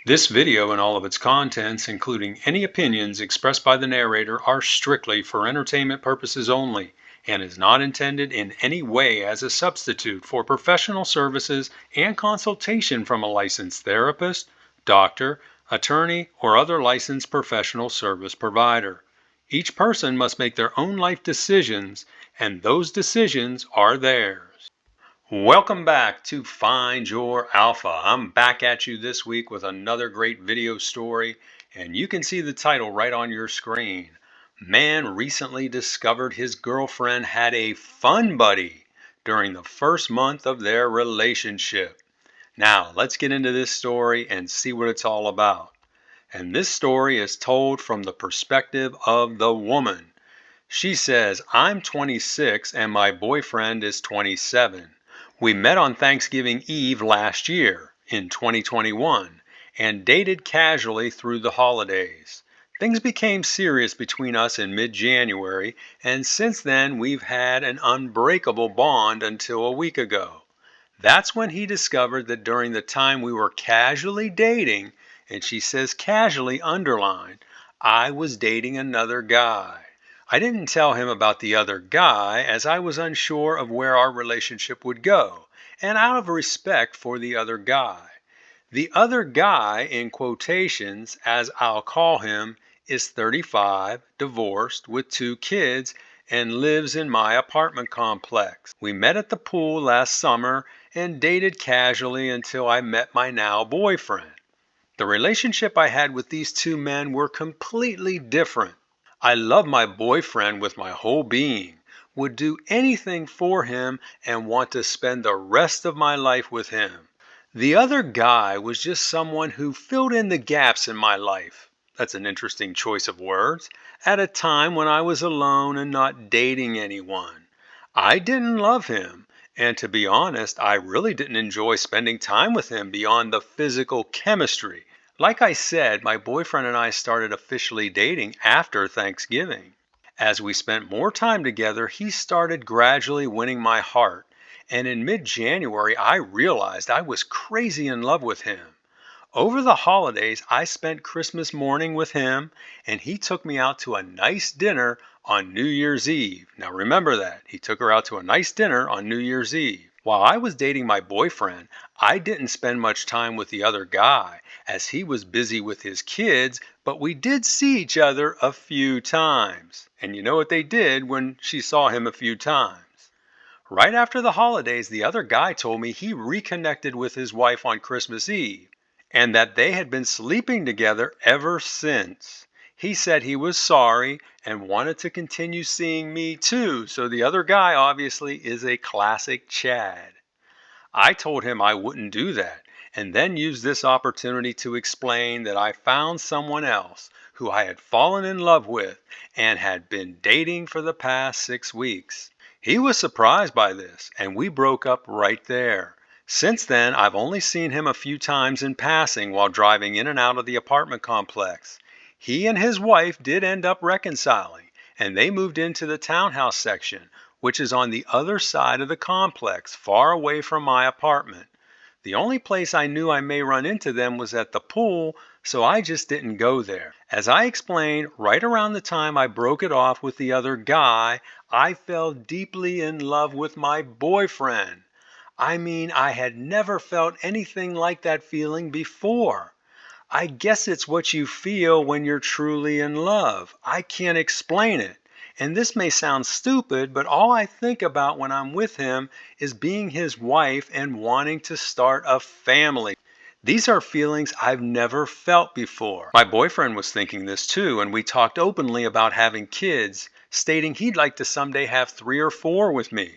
This video and all of its contents, including any opinions expressed by the narrator, are strictly for entertainment purposes only and is not intended in any way as a substitute for professional services and consultation from a licensed therapist, doctor, attorney, or other licensed professional service provider. Each person must make their own life decisions, and those decisions are theirs. Welcome back to Find Your Alpha. I'm back at you this week with another great video story, and you can see the title right on your screen. Man recently discovered his girlfriend had a fun buddy during the first month of their relationship. Now, let's get into this story and see what it's all about. And this story is told from the perspective of the woman. She says, I'm 26 and my boyfriend is 27. We met on Thanksgiving Eve last year in 2021 and dated casually through the holidays. Things became serious between us in mid-January, and since then we've had an unbreakable bond until a week ago. That's when he discovered that during the time we were casually dating, and she says casually underlined, I was dating another guy. I didn't tell him about the other guy as I was unsure of where our relationship would go, and out of respect for the other guy. The other guy, in quotations, as I'll call him, is 35, divorced, with 2 kids, and lives in my apartment complex. We met at the pool last summer and dated casually until I met my now boyfriend. The relationship I had with these 2 men were completely different. I love my boyfriend with my whole being, would do anything for him, and want to spend the rest of my life with him. The other guy was just someone who filled in the gaps in my life. That's an interesting choice of words. At a time when I was alone and not dating anyone. I didn't love him. And to be honest, I really didn't enjoy spending time with him beyond the physical chemistry. Like I said, my boyfriend and I started officially dating after Thanksgiving. As we spent more time together, he started gradually winning my heart. And in mid-January, I realized I was crazy in love with him. Over the holidays, I spent Christmas morning with him, and he took me out to a nice dinner on New Year's Eve. Now remember that. He took her out to a nice dinner on New Year's Eve. While I was dating my boyfriend, I didn't spend much time with the other guy as he was busy with his kids, but we did see each other a few times. And you know what they did when she saw him a few times? Right after the holidays, the other guy told me he reconnected with his wife on Christmas Eve and that they had been sleeping together ever since. He said he was sorry and wanted to continue seeing me too, so the other guy obviously is a classic Chad. I told him I wouldn't do that, and then used this opportunity to explain that I found someone else who I had fallen in love with and had been dating for the past 6 weeks. He was surprised by this, and we broke up right there. Since then, I've only seen him a few times in passing while driving in and out of the apartment complex. He and his wife did end up reconciling, and they moved into the townhouse section, which is on the other side of the complex, far away from my apartment. The only place I knew I may run into them was at the pool, so I just didn't go there. As I explained, right around the time I broke it off with the other guy, I fell deeply in love with my boyfriend. I mean, I had never felt anything like that feeling before. I guess it's what you feel when you're truly in love. I can't explain it. And this may sound stupid, but all I think about when I'm with him is being his wife and wanting to start a family. These are feelings I've never felt before. My boyfriend was thinking this too, and we talked openly about having kids, stating he'd like to someday have 3 or 4 with me.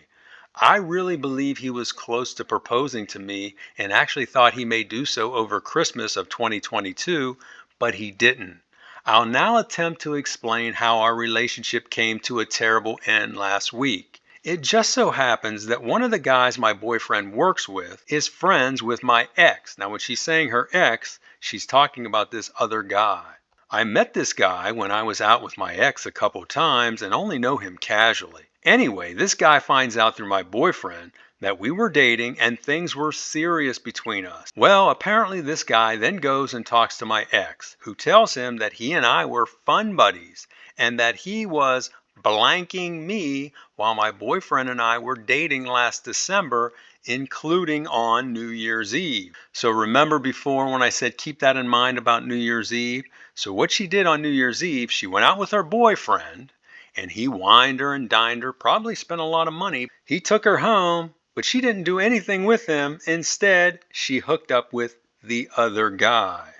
I really believe he was close to proposing to me and actually thought he may do so over Christmas of 2022, but he didn't. I'll now attempt to explain how our relationship came to a terrible end last week. It just so happens that one of the guys my boyfriend works with is friends with my ex. Now, when she's saying her ex, she's talking about this other guy. I met this guy when I was out with my ex a couple times and only know him casually. Anyway, this guy finds out through my boyfriend that we were dating and things were serious between us. Well, apparently this guy then goes and talks to my ex, who tells him that he and I were fun buddies and that he was blanking me while my boyfriend and I were dating last December, including on New Year's Eve. So remember before when I said keep that in mind about New Year's Eve? So what she did on New Year's Eve, she went out with her boyfriend and he wined her and dined her, probably spent a lot of money. He took her home, but she didn't do anything with him. Instead, she hooked up with the other guy.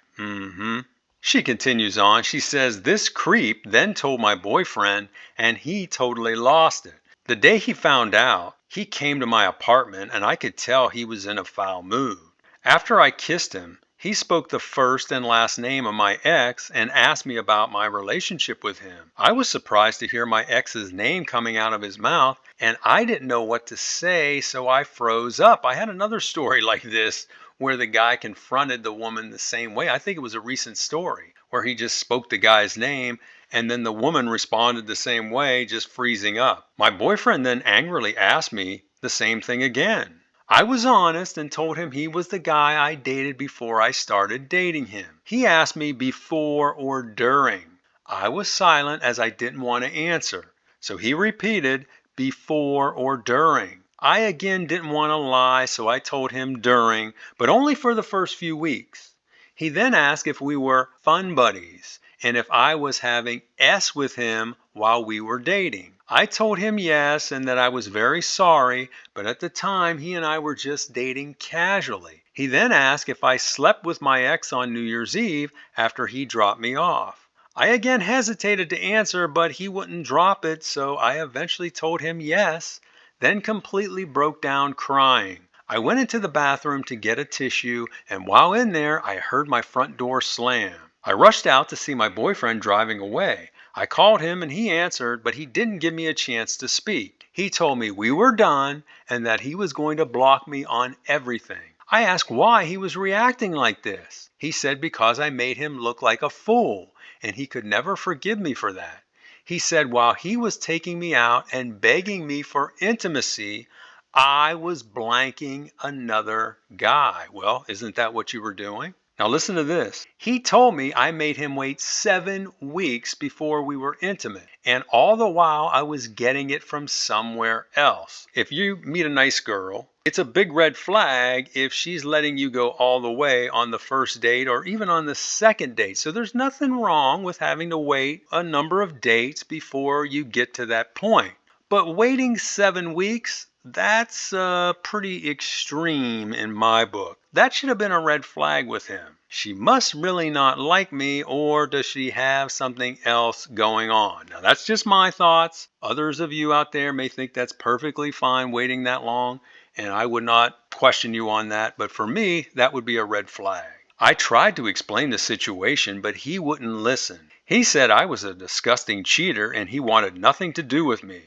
She continues on. She says, this creep then told my boyfriend, and he totally lost it. The day he found out, he came to my apartment, and I could tell he was in a foul mood. After I kissed him, he spoke the first and last name of my ex and asked me about my relationship with him. I was surprised to hear my ex's name coming out of his mouth, and I didn't know what to say, so I froze up. I had another story like this where the guy confronted the woman the same way. I think it was a recent story where he just spoke the guy's name and then the woman responded the same way, just freezing up. My boyfriend then angrily asked me the same thing again. I was honest and told him he was the guy I dated before I started dating him. He asked me before or during. I was silent as I didn't want to answer. So he repeated before or during. I again didn't want to lie, so I told him during, but only for the first few weeks. He then asked if we were fun buddies and if I was having S with him while we were dating. I told him yes and that I was very sorry, but at the time he and I were just dating casually. He then asked if I slept with my ex on New Year's Eve after he dropped me off. I again hesitated to answer, but he wouldn't drop it, so I eventually told him yes, then completely broke down crying. I went into the bathroom to get a tissue, and while in there, I heard my front door slam. I rushed out to see my boyfriend driving away. I called him and he answered, but he didn't give me a chance to speak. He told me we were done and that he was going to block me on everything. I asked why he was reacting like this. He said because I made him look like a fool and he could never forgive me for that. He said while he was taking me out and begging me for intimacy, I was blanking another guy. Well, isn't that what you were doing? Now listen to this. He told me I made him wait 7 weeks before we were intimate. And all the while I was getting it from somewhere else. If you meet a nice girl, it's a big red flag if she's letting you go all the way on the first date or even on the second date. So there's nothing wrong with having to wait a number of dates before you get to that point. But waiting 7 weeks, that's pretty extreme in my book. That should have been a red flag with him. She must really not like me, or does she have something else going on? Now, that's just my thoughts. Others of you out there may think that's perfectly fine waiting that long, and I would not question you on that. But for me, that would be a red flag. I tried to explain the situation, but he wouldn't listen. He said I was a disgusting cheater and he wanted nothing to do with me.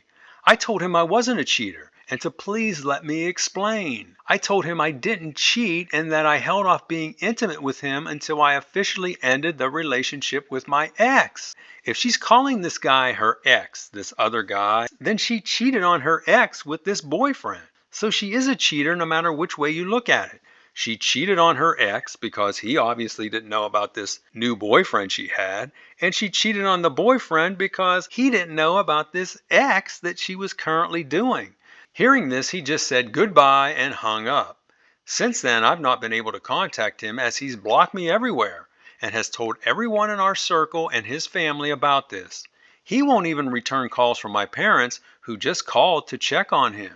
I told him I wasn't a cheater and to please let me explain. I told him I didn't cheat and that I held off being intimate with him until I officially ended the relationship with my ex. If she's calling this guy her ex, this other guy, then she cheated on her ex with this boyfriend. So she is a cheater no matter which way you look at it. She cheated on her ex because he obviously didn't know about this new boyfriend she had. And she cheated on the boyfriend because he didn't know about this ex that she was currently doing. Hearing this, he just said goodbye and hung up. Since then, I've not been able to contact him as he's blocked me everywhere and has told everyone in our circle and his family about this. He won't even return calls from my parents who just called to check on him.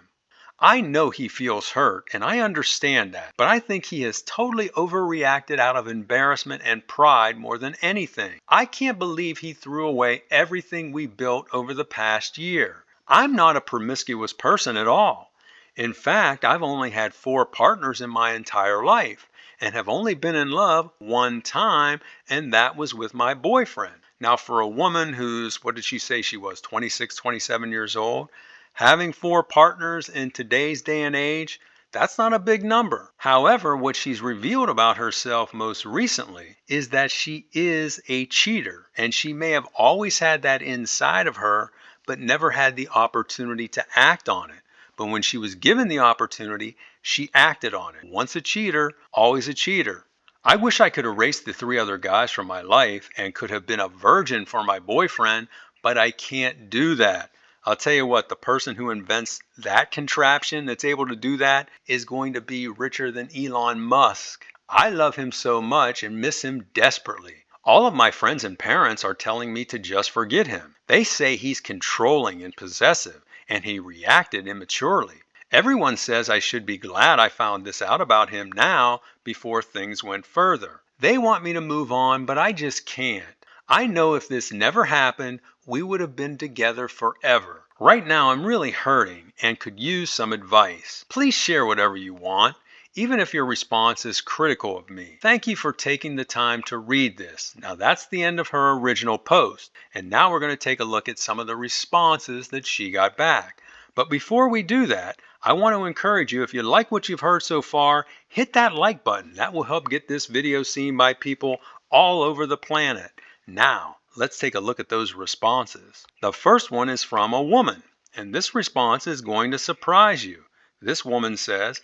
I know he feels hurt, and I understand that, but I think he has totally overreacted out of embarrassment and pride more than anything. I can't believe he threw away everything we built over the past year. I'm not a promiscuous person at all. In fact, I've only had 4 partners in my entire life and have only been in love 1 time, and that was with my boyfriend. Now, for a woman who's, what did she say she was, 26, 27 years old? Having 4 partners in today's day and age, that's not a big number. However, what she's revealed about herself most recently is that she is a cheater, and she may have always had that inside of her, but never had the opportunity to act on it. but when she was given the opportunity, she acted on it. Once a cheater, always a cheater. I wish I could erase the three other guys from my life and could have been a virgin for my boyfriend, but I can't do that. I'll tell you what, the person who invents that contraption that's able to do that is going to be richer than Elon Musk. I love him so much and miss him desperately. All of my friends and parents are telling me to just forget him. They say he's controlling and possessive, and he reacted immaturely. Everyone says I should be glad I found this out about him now before things went further. They want me to move on, but I just can't. I know if this never happened, we would have been together forever. Right now, I'm really hurting and could use some advice. Please share whatever you want, even if your response is critical of me. Thank you for taking the time to read this. Now, that's the end of her original post, and now we're going to take a look at some of the responses that she got back. But before we do that, I want to encourage you, if you like what you've heard so far, hit that like button. That will help get this video seen by people all over the planet. Now, let's take a look at those responses. The first one is from a woman, and this response is going to surprise you. This woman says,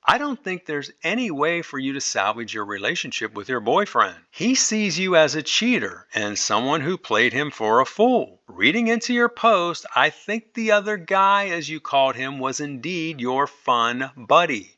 I don't think there's any way for you to salvage your relationship with your boyfriend. He sees you as a cheater and someone who played him for a fool. Reading into your post, I think the other guy, as you called him, was indeed your fun buddy.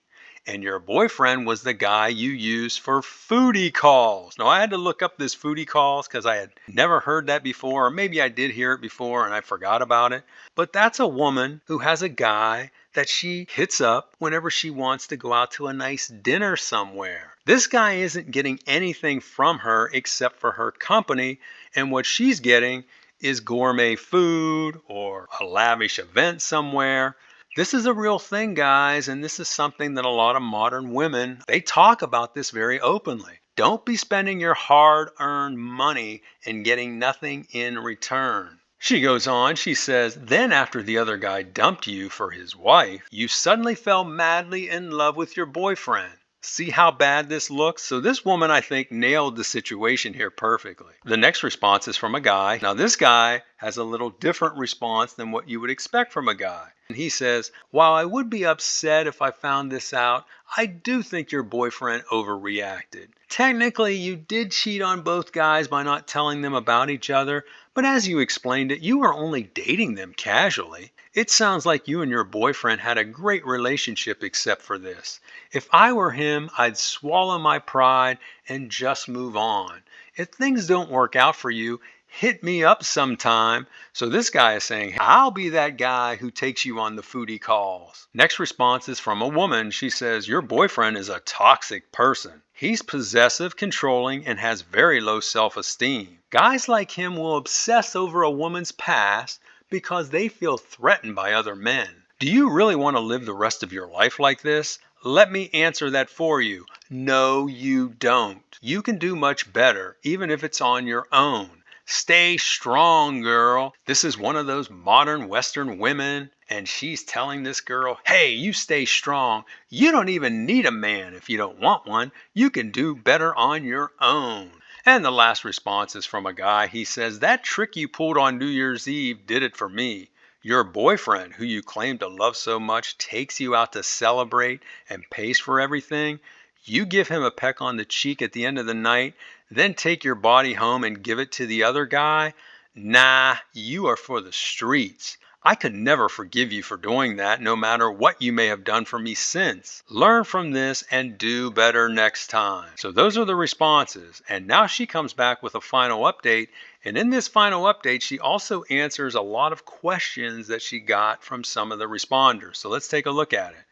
And your boyfriend was the guy you used for foodie calls. Now, I had to look up this foodie calls because I had never heard that before, or maybe I did hear it before and I forgot about it. But that's a woman who has a guy that she hits up whenever she wants to go out to a nice dinner somewhere. This guy isn't getting anything from her except for her company, and what she's getting is gourmet food or a lavish event somewhere. This is a real thing, guys, and this is something that a lot of modern women, they talk about this very openly. Don't be spending your hard-earned money and getting nothing in return. She goes on, she says, then after the other guy dumped you for his wife, you suddenly fell madly in love with your boyfriend. See how bad this looks? So this woman, I think, nailed the situation here perfectly. The next response is from a guy. Now this guy has a little different response than what you would expect from a guy. And he says, while I would be upset if I found this out, I do think your boyfriend overreacted. Technically, you did cheat on both guys by not telling them about each other, but as you explained it, you were only dating them casually. It sounds like you and your boyfriend had a great relationship except for this. If I were him, I'd swallow my pride and just move on. If things don't work out for you, hit me up sometime. So this guy is saying, I'll be that guy who takes you on the foodie calls. Next response is from a woman. She says, your boyfriend is a toxic person. He's possessive, controlling, and has very low self-esteem. Guys like him will obsess over a woman's past because they feel threatened by other men. Do you really want to live the rest of your life like this? Let me answer that for you. No, you don't. You can do much better, even if it's on your own. Stay strong, girl. This is one of those modern Western women, and she's telling this girl, hey, you stay strong. You don't even need a man if you don't want one. You can do better on your own. And the last response is from a guy. He says, that trick you pulled on New Year's Eve did it for me. Your boyfriend, who you claim to love so much, takes you out to celebrate and pays for everything. You give him a peck on the cheek at the end of the night, then take your body home and give it to the other guy? Nah, you are for the streets. I could never forgive you for doing that, no matter what you may have done for me since. Learn from this and do better next time. So those are the responses. And now she comes back with a final update. And in this final update, she also answers a lot of questions that she got from some of the responders. So let's take a look at it.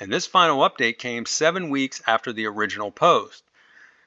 And this final update came 7 weeks after the original post.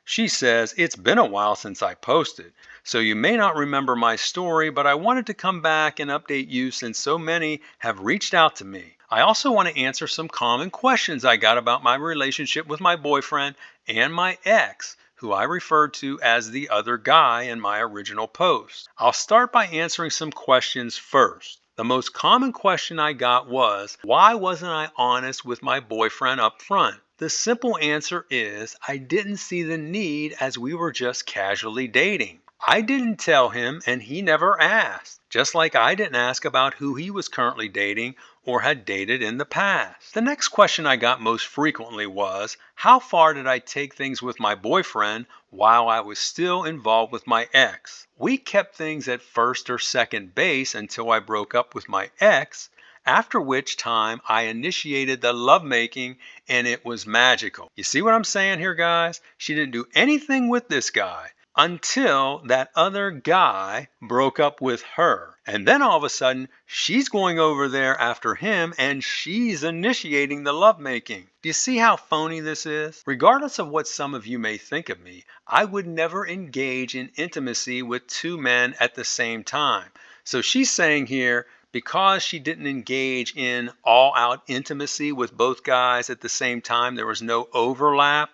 She says, it's been a while since I posted, so you may not remember my story, but I wanted to come back and update you since so many have reached out to me. I also want to answer some common questions I got about my relationship with my boyfriend and my ex, who I referred to as the other guy in my original post. I'll start by answering some questions first. The most common question I got was, why wasn't I honest with my boyfriend up front? The simple answer is, I didn't see the need as we were just casually dating. I didn't tell him and he never asked. Just like I didn't ask about who he was currently dating or had dated in the past. The next question I got most frequently was, how far did I take things with my boyfriend while I was still involved with my ex? We kept things at first or second base until I broke up with my ex, after which time I initiated the lovemaking and it was magical. You see what I'm saying here, guys? She didn't do anything with this guy until that other guy broke up with her. And then all of a sudden, she's going over there after him and she's initiating the lovemaking. Do you see how phony this is? Regardless of what some of you may think of me, I would never engage in intimacy with two men at the same time. So she's saying here, because she didn't engage in all out intimacy with both guys at the same time, there was no overlap,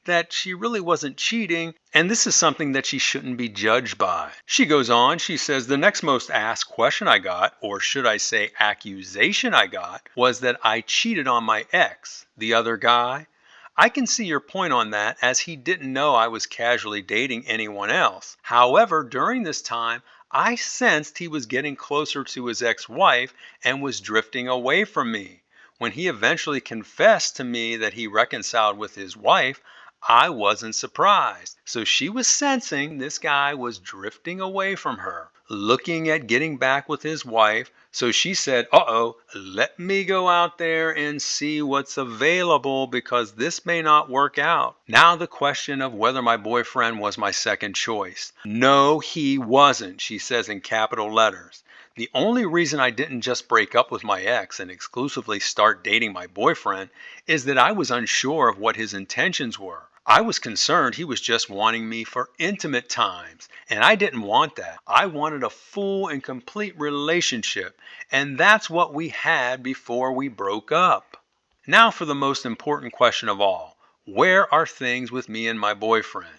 that she really wasn't cheating, and this is something that she shouldn't be judged by. She goes on, she says, the next most asked question I got, or should I say accusation I got, was that I cheated on my ex, the other guy. I can see your point on that, as he didn't know I was casually dating anyone else. However, during this time, I sensed he was getting closer to his ex-wife and was drifting away from me. When he eventually confessed to me that he reconciled with his wife, I wasn't surprised. So she was sensing this guy was drifting away from her, looking at getting back with his wife. So she said, uh-oh, let me go out there and see what's available because this may not work out. Now the question of whether my boyfriend was my second choice. No, he wasn't, she says in capital letters. The only reason I didn't just break up with my ex and exclusively start dating my boyfriend is that I was unsure of what his intentions were. I was concerned he was just wanting me for intimate times, and I didn't want that. I wanted a full and complete relationship, and that's what we had before we broke up. Now for the most important question of all. Where are things with me and my boyfriend?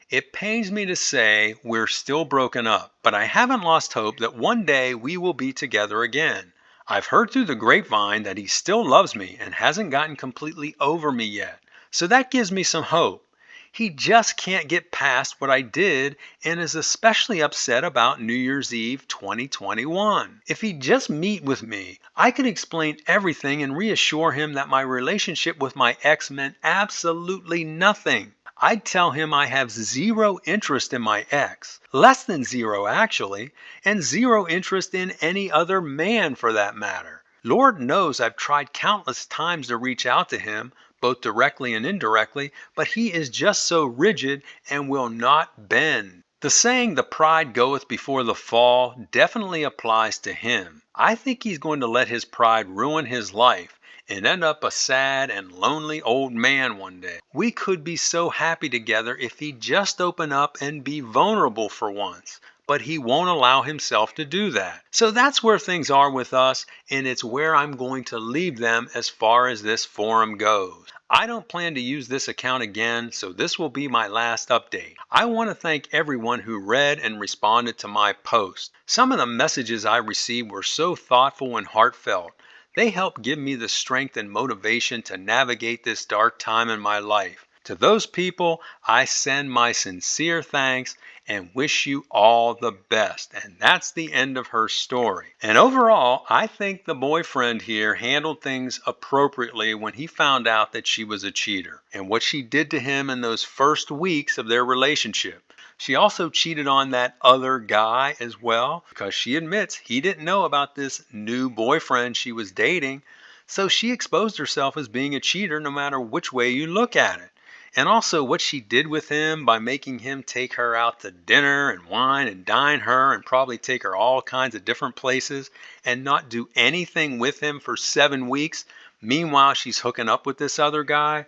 It pains me to say we're still broken up, but I haven't lost hope that one day we will be together again. I've heard through the grapevine that he still loves me and hasn't gotten completely over me yet, so that gives me some hope. He just can't get past what I did and is especially upset about New Year's Eve 2021. If he'd just meet with me, I could explain everything and reassure him that my relationship with my ex meant absolutely nothing. I'd tell him I have zero interest in my ex, less than zero actually, and zero interest in any other man for that matter. Lord knows I've tried countless times to reach out to him, both directly and indirectly, but he is just so rigid and will not bend. The saying, the pride goeth before the fall, definitely applies to him. I think he's going to let his pride ruin his life and end up a sad and lonely old man one day. We could be so happy together if he'd just open up and be vulnerable for once. But he won't allow himself to do that. So that's where things are with us, and it's where I'm going to leave them as far as this forum goes. I don't plan to use this account again, so this will be my last update. I want to thank everyone who read and responded to my post. Some of the messages I received were so thoughtful and heartfelt. They helped give me the strength and motivation to navigate this dark time in my life. To those people, I send my sincere thanks and wish you all the best. And that's the end of her story. And overall, I think the boyfriend here handled things appropriately when he found out that she was a cheater and what she did to him in those first weeks of their relationship. She also cheated on that other guy as well, because she admits he didn't know about this new boyfriend she was dating. So she exposed herself as being a cheater no matter which way you look at it. And also what she did with him by making him take her out to dinner and wine and dine her and probably take her all kinds of different places and not do anything with him for 7 weeks. Meanwhile, she's hooking up with this other guy.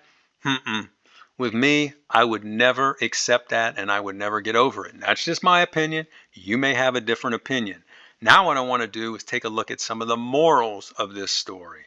With me, I would never accept that and I would never get over it. And that's just my opinion. You may have a different opinion. Now what I want to do is take a look at some of the morals of this story.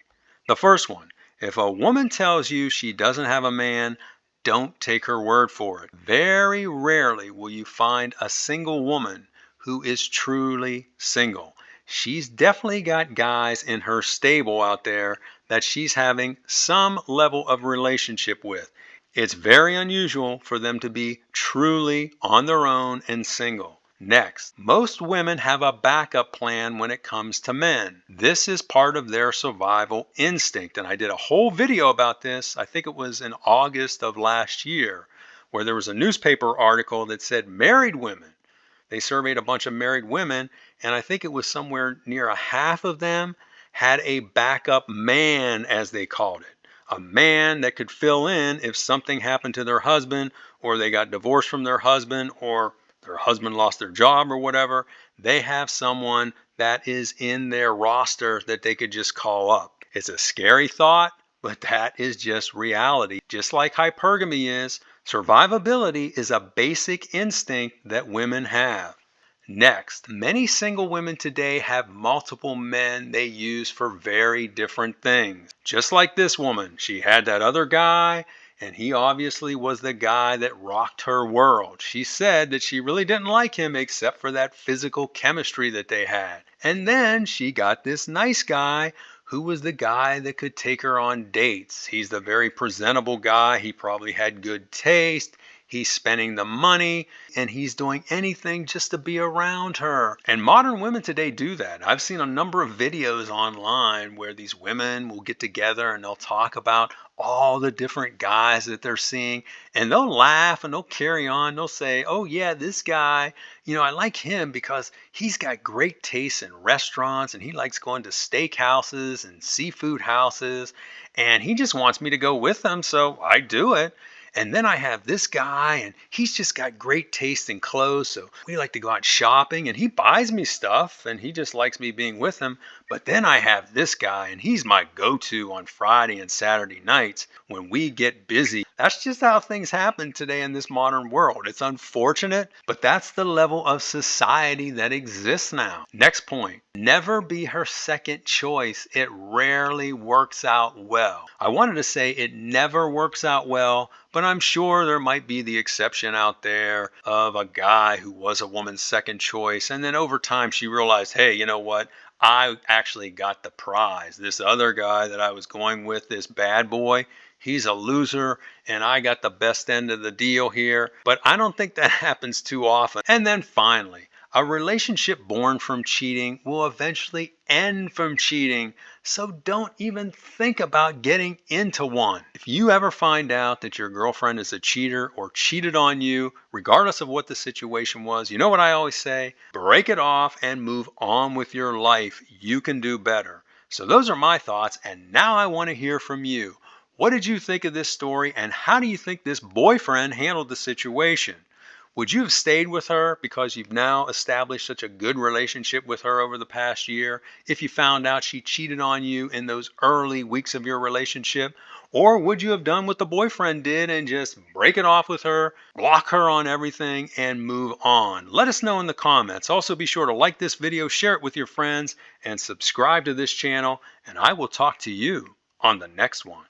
The first one, if a woman tells you she doesn't have a man, don't take her word for it. Very rarely will you find a single woman who is truly single. She's definitely got guys in her stable out there that she's having some level of relationship with. It's very unusual for them to be truly on their own and single. Next, most women have a backup plan when it comes to men. This is part of their survival instinct. And I did a whole video about this, I think it was in August of last year, where there was a newspaper article that said married women. They surveyed a bunch of married women, and I think it was somewhere near a half of them had a backup man, as they called it. A man that could fill in if something happened to their husband, or they got divorced from their husband, or their husband lost their job or whatever. They have someone that is in their roster that they could just call up. It's a scary thought, but that is just reality. Just like hypergamy is, survivability is a basic instinct that women have. Next, many single women today have multiple men they use for very different things. Just like this woman, she had that other guy, and he obviously was the guy that rocked her world. She said that she really didn't like him except for that physical chemistry that they had. And then she got this nice guy who was the guy that could take her on dates. He's the very presentable guy. He probably had good taste. He's spending the money and he's doing anything just to be around her. And modern women today do that. I've seen a number of videos online where these women will get together and they'll talk about all the different guys that they're seeing, and they'll laugh and they'll carry on. They'll say, oh, yeah, this guy, I like him because he's got great taste in restaurants and he likes going to steakhouses and seafood houses. And he just wants me to go with him. So I do it. And then I have this guy, and he's just got great taste in clothes. So we like to go out shopping, and he buys me stuff, and he just likes me being with him. But then I have this guy, and he's my go to on Friday and Saturday nights when we get busy. That's just how things happen today in this modern world. It's unfortunate, but that's the level of society that exists now. Next point, never be her second choice. It rarely works out well. I wanted to say it never works out well, but I'm sure there might be the exception out there of a guy who was a woman's second choice. And then over time, she realized, hey, you know what? I actually got the prize. This other guy that I was going with, this bad boy, he's a loser, and I got the best end of the deal here. But I don't think that happens too often. And then finally, a relationship born from cheating will eventually end from cheating. So don't even think about getting into one. If you ever find out that your girlfriend is a cheater or cheated on you, regardless of what the situation was, you know what I always say? Break it off and move on with your life. You can do better. So those are my thoughts, and now I want to hear from you. What did you think of this story, and how do you think this boyfriend handled the situation? Would you have stayed with her because you've now established such a good relationship with her over the past year if you found out she cheated on you in those early weeks of your relationship? Or would you have done what the boyfriend did and just break it off with her, block her on everything, and move on? Let us know in the comments. Also, be sure to like this video, share it with your friends, and subscribe to this channel. And I will talk to you on the next one.